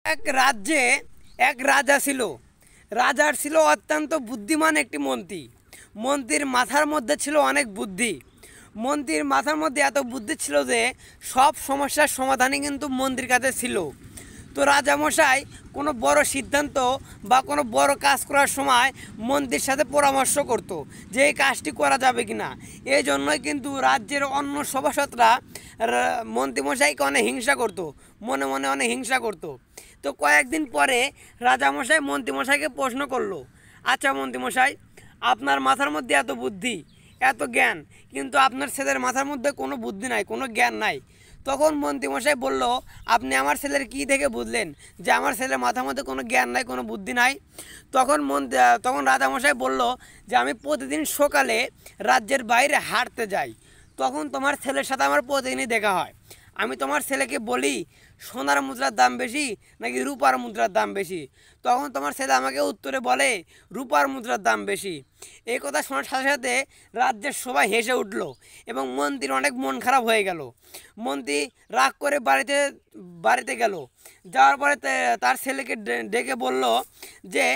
এক রাজ্যে এক রাজা ছিল। রাজার ছিল অত্যন্ত বুদ্ধিমান একটি মন্ত্রী। মন্ত্রীর মাথার মধ্যে ছিল অনেক বুদ্ধি। মন্ত্রীর মাথার মধ্যে এত বুদ্ধি ছিল যে সব সমস্যার সমাধানই কিন্তু মন্ত্রীর কাছে ছিল। তো রাজামশাই কোনো বড় সিদ্ধান্ত বা কোনো বড় কাজ করার সময় মন্ত্রীর সাথে পরামর্শ করত যে এই কাজটি করা যাবে কি না। এই জন্যই কিন্তু রাজ্যের অন্য সভাসদরা মন্ত্রীমশাইকে অনেক হিংসা করত, মনে মনে অনেক হিংসা করত। তো কয়েকদিন পরে রাজামশাই মন্ত্রীমশাইকে প্রশ্ন করলো, আচ্ছা মন্ত্রীমশাই, আপনার মাথার মধ্যে এত বুদ্ধি, এত জ্ঞান, কিন্তু আপনার ছেলের মাথার মধ্যে কোনো বুদ্ধি নাই, কোনো জ্ঞান নাই। তখন মন্ত্রীমশাই বলল, আপনি আমার ছেলের কী থেকে বুঝলেন যে আমার ছেলের মাথার মধ্যে কোনো জ্ঞান নাই, কোনো বুদ্ধি নাই? তখন রাজামশাই বলল যে আমি প্রতিদিন সকালে রাজ্যের বাইরে হাঁটতে যাই, তখন তোমার ছেলের সাথে আমার প্রতিদিনই দেখা হয়। আমি তোমার ছেলেকে বলি সোনার মুদ্রার দাম বেশি নাকি রূপার মুদ্রার দাম বেশি, তখন তোমার ছেলে আমাকে উত্তরে বলে রূপার মুদ্রার দাম বেশি। এই কথা শোনার সাথে সাথে রাজ্যের সবাই হেসে উঠল এবং মন্ত্রীর অনেক মন খারাপ হয়ে গেল। মন্ত্রী রাগ করে বাড়িতে গেল। যাওয়ার পরে তার ছেলেকে ডেকে বলল যে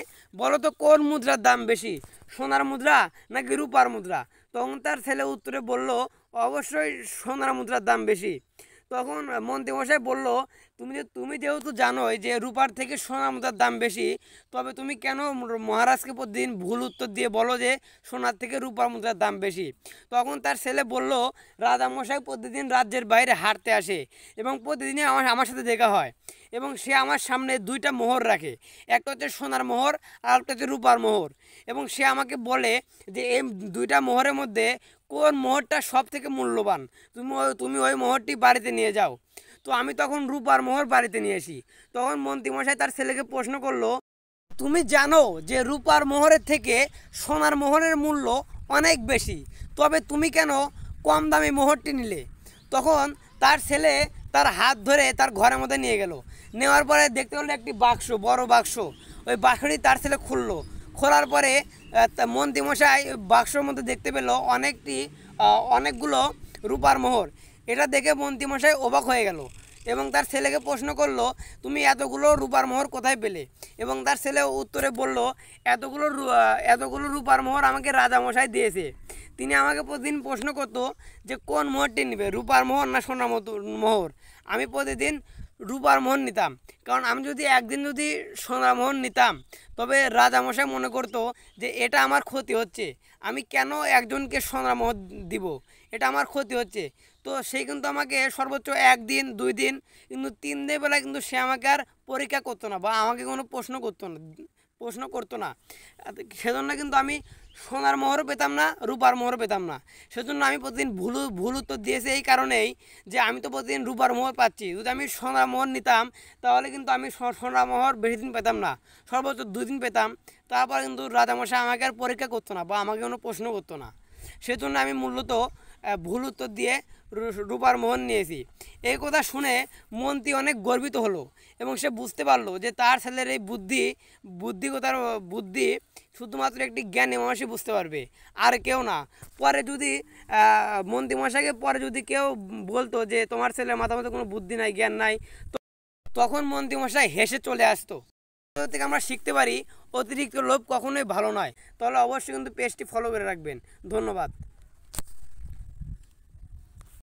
বলো তো কোন মুদ্রার দাম বেশি, সোনার মুদ্রা নাকি রূপার মুদ্রা? তখন তার ছেলে উত্তরে বলল অবশ্যই সোনার মুদ্রার দাম বেশি। তখন মন্ত্রীমশাই বলল, তুমি যেহেতু জানোই যে রূপার থেকে সোনার মুদ্রার দাম বেশি, তবে তুমি কেন মহারাজকে প্রতিদিন ভুল উত্তর দিয়ে বলো যে সোনার থেকে রূপার মুদ্রার দাম বেশি? তখন তার ছেলে বলল, রাজামশাই প্রতিদিন রাজ্যের বাইরে হাঁটতে আসে এবং প্রতিদিনই আমার সাথে দেখা হয় এবং সে আমার সামনে দুইটা মোহর রাখে, একটা হচ্ছে সোনার মোহর আর একটা হচ্ছে রূপার মোহর, এবং সে আমাকে বলে যে এই দুইটা মোহরের মধ্যে কোন মোহরটা সব থেকে মূল্যবান, তুমি ওই মোহরটি বাড়িতে নিয়ে যাও। তো আমি তখন রূপার মোহর বাড়িতে নিয়ে আসি। তখন মন্ত্রীমশাই তার ছেলেকে প্রশ্ন করলো, তুমি জানো যে রূপার মোহরের থেকে সোনার মোহরের মূল্য অনেক বেশি, তবে তুমি কেন কম দামি মোহরটি নিলে? তখন তার ছেলে তার হাত ধরে তার ঘরের মধ্যে নিয়ে গেল। নেওয়ার পরে দেখতে পেলো একটি বাক্স, বড় বাক্স। ওই বাক্সটি তার ছেলে খুললো। খোলার পরে মন্ত্রীমশাই বাক্সর মধ্যে দেখতে পেলো অনেকগুলো রূপার মোহর। এটা দেখে মন্ত্রীমশাই অবাক হয়ে গেল এবং তার ছেলেকে প্রশ্ন করলো, তুমি এতগুলো রূপার মোহর কোথায় পেলে? এবং তার ছেলে উত্তরে বলল, এতগুলো রূপার মোহর আমাকে রাজামশাই দিয়েছে। তিনি আমাকে প্রতিদিন প্রশ্ন করতো যে কোন মোহরটি নেবে, রূপার মোহর না সোনার মোহর? আমি প্রতিদিন রূপার মোহর নিতাম, কারণ আমি যদি একদিন সোনার মোহর নিতাম তবে রাজামশাই মনে করতো যে এটা আমার ক্ষতি হচ্ছে, আমি কেন একজনকে সোনার মোহর দিব, এটা আমার ক্ষতি হচ্ছে। তো সে কিন্তু আমাকে সর্বোচ্চ একদিন 2 দিন, কিন্তু 3 দিন বেলা কিন্তু সে আমাকে আর পরীক্ষা করতো না বা আমাকে কোনো প্রশ্ন করতো না। সেজন্য কিন্তু আমি সোনার মোহরও পেতাম না, রূপার মোহরও পেতাম না। সেজন্য আমি প্রতিদিন ভুল উত্তর দিয়েছি এই কারণেই যে আমি তো প্রতিদিন রূপার মোহর পাচ্ছি, যদি আমি সোনার মোহর নিতাম তাহলে কিন্তু আমি সোনার মোহর বেশি দিন পেতাম না, সর্বোচ্চ 2 দিন পেতাম। তারপর কিন্তু রাজামশাই আমাকে আর পরীক্ষা করতো না বা আমাকে কোনো প্রশ্ন করতো না। সেজন্য আমি মূলত ভুল উত্তর দিয়ে রূপার মোহর নিয়েছি। এই কথা শুনে মন্ত্রী অনেক গর্বিত হলো এবং সে বুঝতে পারলো যে তার ছেলের এই বুদ্ধি শুধুমাত্র একটি জ্ঞানী মানুষই বুঝতে পারবে, আর কেউ না। পরে যদি মন্ত্রীমশাইকে যদি কেউ বলতো যে তোমার ছেলের মাথার মধ্যে কোনো বুদ্ধি নাই, জ্ঞান নাই, তখন মন্ত্রীমশাই হেসে চলে আসতো। থেকে আমরা শিখতে পারি অতিরিক্ত লোভ কখনোই ভালো নয়। তাহলে অবশ্যই কিন্তু পেজটি ফলো করে রাখবেন। ধন্যবাদ।